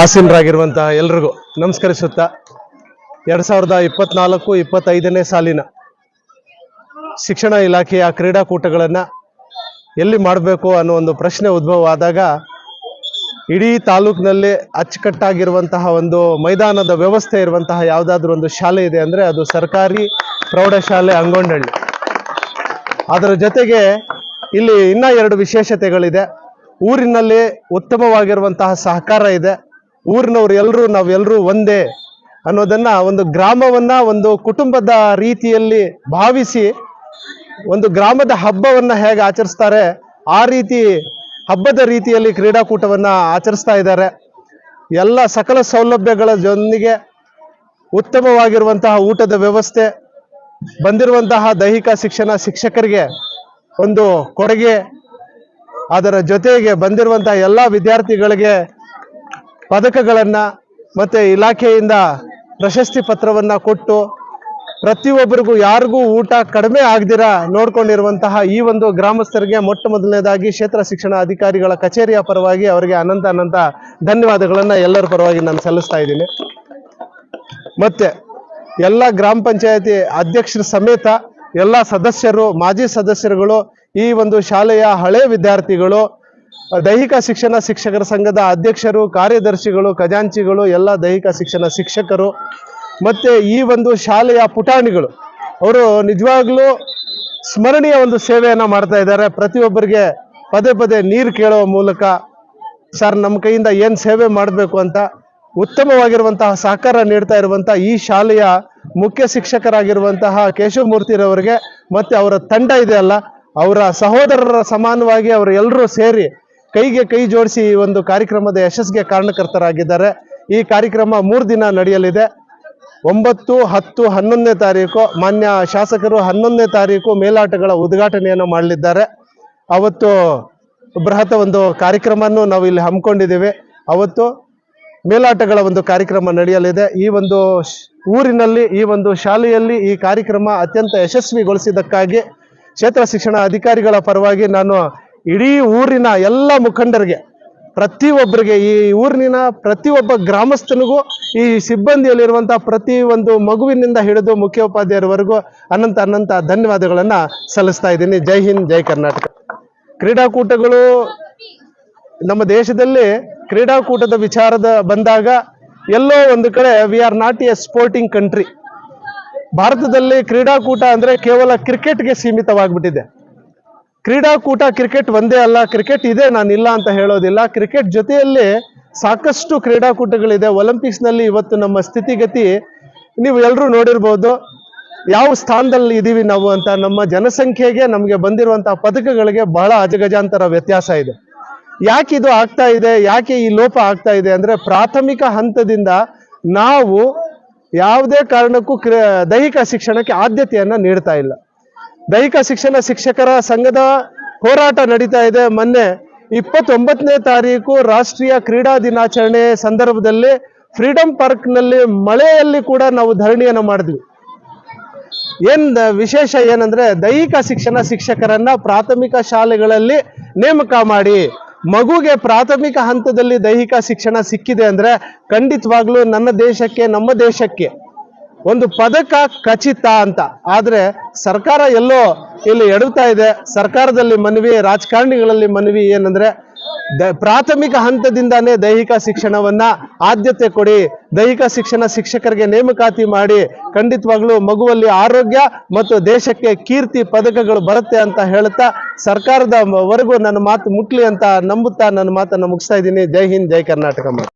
ಆಸೀನರಾಗಿರುವಂತಹ ಎಲ್ರಿಗೂ ನಮಸ್ಕರಿಸುತ್ತಾ 2024-25ನೇ ಸಾಲಿನ ಶಿಕ್ಷಣ ಇಲಾಖೆಯ ಕ್ರೀಡಾಕೂಟಗಳನ್ನು ಎಲ್ಲಿ ಮಾಡಬೇಕು ಅನ್ನೋ ಒಂದು ಪ್ರಶ್ನೆ ಉದ್ಭವ ಆದಾಗ ಇಡೀ ತಾಲೂಕಿನಲ್ಲಿ ಅಚ್ಚುಕಟ್ಟಾಗಿರುವಂತಹ ಒಂದು ಮೈದಾನದ ವ್ಯವಸ್ಥೆ ಇರುವಂತಹ ಯಾವುದಾದ್ರೂ ಒಂದು ಶಾಲೆ ಇದೆ ಅಂದರೆ ಅದು ಸರ್ಕಾರಿ ಪ್ರೌಢಶಾಲೆ ಅಂಗೊಂಡಹಳ್ಳಿ. ಅದರ ಜೊತೆಗೆ ಇಲ್ಲಿ ಇನ್ನೂ ಎರಡು ವಿಶೇಷತೆಗಳಿದೆ. ಊರಿನಲ್ಲಿ ಉತ್ತಮವಾಗಿರುವಂತಹ ಸಹಕಾರ ಇದೆ. ಊರಿನವರು ಎಲ್ಲರೂ ನಾವೆಲ್ಲರೂ ಒಂದೇ ಅನ್ನೋದನ್ನ ಒಂದು ಗ್ರಾಮವನ್ನ ಒಂದು ಕುಟುಂಬದ ರೀತಿಯಲ್ಲಿ ಭಾವಿಸಿ ಒಂದು ಗ್ರಾಮದ ಹಬ್ಬವನ್ನ ಹೇಗೆ ಆಚರಿಸ್ತಾರೆ ಆ ರೀತಿ ಹಬ್ಬದ ರೀತಿಯಲ್ಲಿ ಕ್ರೀಡಾಕೂಟವನ್ನ ಆಚರಿಸ್ತಾ ಇದ್ದಾರೆ. ಎಲ್ಲ ಸಕಲ ಸೌಲಭ್ಯಗಳ ಜೊತೆಗೆ ಉತ್ತಮವಾಗಿರುವಂತಹ ಊಟದ ವ್ಯವಸ್ಥೆ, ಬಂದಿರುವಂತಹ ದೈಹಿಕ ಶಿಕ್ಷಣ ಶಿಕ್ಷಕರಿಗೆ ಒಂದು ಕೊಡುಗೆ, ಅದರ ಜೊತೆಗೆ ಬಂದಿರುವಂತಹ ಎಲ್ಲ ವಿದ್ಯಾರ್ಥಿಗಳಿಗೆ ಪದಕಗಳನ್ನು ಮತ್ತೆ ಇಲಾಖೆಯಿಂದ ಪ್ರಶಸ್ತಿ ಪತ್ರವನ್ನು ಕೊಟ್ಟು ಪ್ರತಿಯೊಬ್ಬರಿಗೂ ಯಾರಿಗೂ ಊಟ ಕಡಿಮೆ ಆಗದಿರ ನೋಡ್ಕೊಂಡಿರುವಂತಹ ಈ ಒಂದು ಗ್ರಾಮಸ್ಥರಿಗೆ ಮೊಟ್ಟ ಮೊದಲನೇದಾಗಿ ಕ್ಷೇತ್ರ ಶಿಕ್ಷಣ ಅಧಿಕಾರಿಗಳ ಕಚೇರಿಯ ಪರವಾಗಿ ಅವರಿಗೆ ಅನಂತ ಧನ್ಯವಾದಗಳನ್ನು ಎಲ್ಲರ ಪರವಾಗಿ ನಾನು ಸಲ್ಲಿಸ್ತಾ ಇದ್ದೀನಿ. ಮತ್ತೆ ಎಲ್ಲ ಗ್ರಾಮ ಪಂಚಾಯತಿ ಅಧ್ಯಕ್ಷರ ಸಮೇತ ಎಲ್ಲ ಸದಸ್ಯರು, ಮಾಜಿ ಸದಸ್ಯರುಗಳು, ಈ ಒಂದು ಶಾಲೆಯ ಹಳೆ ವಿದ್ಯಾರ್ಥಿಗಳು, ದೈಹಿಕ ಶಿಕ್ಷಣ ಶಿಕ್ಷಕರ ಸಂಘದ ಅಧ್ಯಕ್ಷರು, ಕಾರ್ಯದರ್ಶಿಗಳು, ಖಜಾಂಚಿಗಳು, ಎಲ್ಲ ದೈಹಿಕ ಶಿಕ್ಷಣ ಶಿಕ್ಷಕರು ಮತ್ತೆ ಈ ಒಂದು ಶಾಲೆಯ ಪುಟಾಣಿಗಳು ಅವರು ನಿಜವಾಗ್ಲೂ ಸ್ಮರಣೀಯ ಒಂದು ಸೇವೆಯನ್ನು ಮಾಡ್ತಾ ಇದ್ದಾರೆ. ಪ್ರತಿಯೊಬ್ಬರಿಗೆ ಪದೇ ನೀರು ಕೇಳುವ ಮೂಲಕ ಸರ್ ನಮ್ಮ ಕೈಯಿಂದ ಏನು ಸೇವೆ ಮಾಡಬೇಕು ಅಂತ ಉತ್ತಮವಾಗಿರುವಂತಹ ಸಹಕಾರ ನೀಡ್ತಾ ಇರುವಂತಹ ಈ ಶಾಲೆಯ ಮುಖ್ಯ ಶಿಕ್ಷಕರಾಗಿರುವಂತಹ ಕೇಶವಮೂರ್ತಿರವರಿಗೆ ಮತ್ತೆ ಅವರ ತಂಡ ಇದೆಯಲ್ಲ, ಅವರ ಸಹೋದರರ ಸಮಾನವಾಗಿ ಅವರು ಎಲ್ಲರೂ ಸೇರಿ ಕೈಗೆ ಕೈ ಜೋಡಿಸಿ ಈ ಒಂದು ಕಾರ್ಯಕ್ರಮದ ಯಶಸ್ಸಿಗೆ ಕಾರಣಕರ್ತರಾಗಿದ್ದಾರೆ. ಈ ಕಾರ್ಯಕ್ರಮ 3 ದಿನ ನಡೆಯಲಿದೆ. 9, 10, 11ನೇ ತಾರೀಕು ಮಾನ್ಯ ಶಾಸಕರು 11ನೇ ತಾರೀಕು ಮೇಲಾಟಗಳ ಉದ್ಘಾಟನೆಯನ್ನು ಮಾಡಲಿದ್ದಾರೆ. ಅವತ್ತು ಬೃಹತ್ ಒಂದು ಕಾರ್ಯಕ್ರಮವನ್ನು ನಾವು ಇಲ್ಲಿ ಹಮ್ಮಿಕೊಂಡಿದ್ದೇವೆ. ಅವತ್ತು ಮೇಲಾಟಗಳ ಒಂದು ಕಾರ್ಯಕ್ರಮ ನಡೆಯಲಿದೆ. ಈ ಒಂದು ಊರಿನಲ್ಲಿ, ಈ ಒಂದು ಶಾಲೆಯಲ್ಲಿ ಈ ಕಾರ್ಯಕ್ರಮ ಅತ್ಯಂತ ಯಶಸ್ವಿಗೊಳಿಸಿದ್ದಕ್ಕಾಗಿ ಕ್ಷೇತ್ರ ಶಿಕ್ಷಣ ಅಧಿಕಾರಿಗಳ ಪರವಾಗಿ ನಾನು ಇಡೀ ಊರಿನ ಎಲ್ಲ ಮುಖಂಡರಿಗೆ, ಪ್ರತಿಯೊಬ್ಬರಿಗೆ, ಈ ಊರಿನ ಪ್ರತಿಯೊಬ್ಬ ಗ್ರಾಮಸ್ಥನಿಗೂ, ಈ ಸಿಬ್ಬಂದಿಯಲ್ಲಿರುವಂತಹ ಪ್ರತಿ ಒಂದು ಮಗುವಿನಿಂದ ಹಿಡಿದು ಮುಖ್ಯೋಪಾಧ್ಯಾಯರವರೆಗೂ ಅನಂತ ಧನ್ಯವಾದಗಳನ್ನು ಸಲ್ಲಿಸ್ತಾ ಇದ್ದೀನಿ. ಜೈ ಹಿಂದ್, ಜೈ ಕರ್ನಾಟಕ. ಕ್ರೀಡಾಕೂಟಗಳು ನಮ್ಮ ದೇಶದಲ್ಲಿ ಕ್ರೀಡಾಕೂಟದ ವಿಚಾರದ ಬಂದಾಗ ಎಲ್ಲೋ ಒಂದು ಕಡೆ we are not A sporting country. ಭಾರತದಲ್ಲಿ ಕ್ರೀಡಾಕೂಟ ಅಂದರೆ ಕೇವಲ ಕ್ರಿಕೆಟ್ಗೆ ಸೀಮಿತವಾಗಿಬಿಟ್ಟಿದೆ. ಕ್ರೀಡಾಕೂಟ ಕ್ರಿಕೆಟ್ ಒಂದೇ ಅಲ್ಲ, ಕ್ರಿಕೆಟ್ ಇದೆ, ನಾನಿಲ್ಲ ಅಂತ ಹೇಳೋದಿಲ್ಲ. ಕ್ರಿಕೆಟ್ ಜೊತೆಯಲ್ಲಿ ಸಾಕಷ್ಟು ಕ್ರೀಡಾಕೂಟಗಳಿದೆ. ಒಲಿಂಪಿಕ್ಸ್ನಲ್ಲಿ ಇವತ್ತು ನಮ್ಮ ಸ್ಥಿತಿಗತಿ ನೀವು ಎಲ್ಲರೂ ನೋಡಿರ್ಬೋದು. ಯಾವ ಸ್ಥಾನದಲ್ಲಿ ಇದ್ದೀವಿ ನಾವು ಅಂತ. ನಮ್ಮ ಜನಸಂಖ್ಯೆಗೆ ನಮಗೆ ಬಂದಿರುವಂತಹ ಪದಕಗಳಿಗೆ ಬಹಳ ಅಜಗಜಾಂತರ ವ್ಯತ್ಯಾಸ ಇದೆ. ಯಾಕೆ ಇದು ಆಗ್ತಾ ಇದೆ, ಯಾಕೆ ಈ ಲೋಪ ಆಗ್ತಾ ಇದೆ ಅಂದರೆ ಪ್ರಾಥಮಿಕ ಹಂತದಿಂದ ನಾವು ಯಾವುದೇ ಕಾರಣಕ್ಕೂ ದೈಹಿಕ ಶಿಕ್ಷಣಕ್ಕೆ ಆದ್ಯತೆಯನ್ನು ನೀಡ್ತಾ ಇಲ್ಲ. ದೈಹಿಕ ಶಿಕ್ಷಣ ಶಿಕ್ಷಕರ ಸಂಘದ ಹೋರಾಟ ನಡೀತಾ ಇದೆ. ಮೊನ್ನೆ 29ನೇ ತಾರೀಕು ರಾಷ್ಟ್ರೀಯ ಕ್ರೀಡಾ ದಿನಾಚರಣೆ ಸಂದರ್ಭದಲ್ಲಿ ಫ್ರೀಡಂ ಪಾರ್ಕ್ನಲ್ಲಿ ಮಳೆಯಲ್ಲಿ ಕೂಡ ನಾವು ಧರಣಿಯನ್ನು ಮಾಡಿದ್ವಿ. ವಿಶೇಷ ಏನಂದ್ರೆ ದೈಹಿಕ ಶಿಕ್ಷಣ ಶಿಕ್ಷಕರನ್ನ ಪ್ರಾಥಮಿಕ ಶಾಲೆಗಳಲ್ಲಿ ನೇಮಕ ಮಾಡಿ ಮಗುಗೆ ಪ್ರಾಥಮಿಕ ಹಂತದಲ್ಲಿ ದೈಹಿಕ ಶಿಕ್ಷಣ ಸಿಕ್ಕಿದೆ ಅಂದ್ರೆ ಖಂಡಿತವಾಗ್ಲೂ ನಮ್ಮ ದೇಶಕ್ಕೆ ಒಂದು ಪದಕ ಖಚಿತ ಅಂತ. ಆದ್ರೆ ಸರ್ಕಾರ ಎಲ್ಲೋ ಇಲ್ಲಿ ಎಡುತ್ತಾ ಇದೆ. ಸರ್ಕಾರದಲ್ಲಿ ಮನವಿ, ರಾಜಕಾರಣಿಗಳಲ್ಲಿ ಮನವಿ ಏನಂದ್ರೆ ಪ್ರಾಥಮಿಕ ಹಂತದಿಂದಾನೇ ದೈಹಿಕ ಶಿಕ್ಷಣವನ್ನ ಆದ್ಯತೆ ಕೊಡಿ, ದೈಹಿಕ ಶಿಕ್ಷಣ ಶಿಕ್ಷಕರಿಗೆ ನೇಮಕಾತಿ ಮಾಡಿ, ಖಂಡಿತವಾಗ್ಲೂ ಮಗುವಲ್ಲಿ ಆರೋಗ್ಯ ಮತ್ತು ದೇಶಕ್ಕೆ ಕೀರ್ತಿ ಪದಕಗಳು ಬರುತ್ತೆ ಅಂತ ಹೇಳುತ್ತಾ ಸರ್ಕಾರದ ವರೆಗೂ ನನ್ನ ಮಾತು ಮುಟ್ಲಿ ಅಂತ ನಂಬುತ್ತಾ ನನ್ನ ಮಾತನ್ನು ಮುಗಿಸ್ತಾ ಇದ್ದೀನಿ. ಜೈ ಹಿಂದ್, ಜೈ ಕರ್ನಾಟಕ.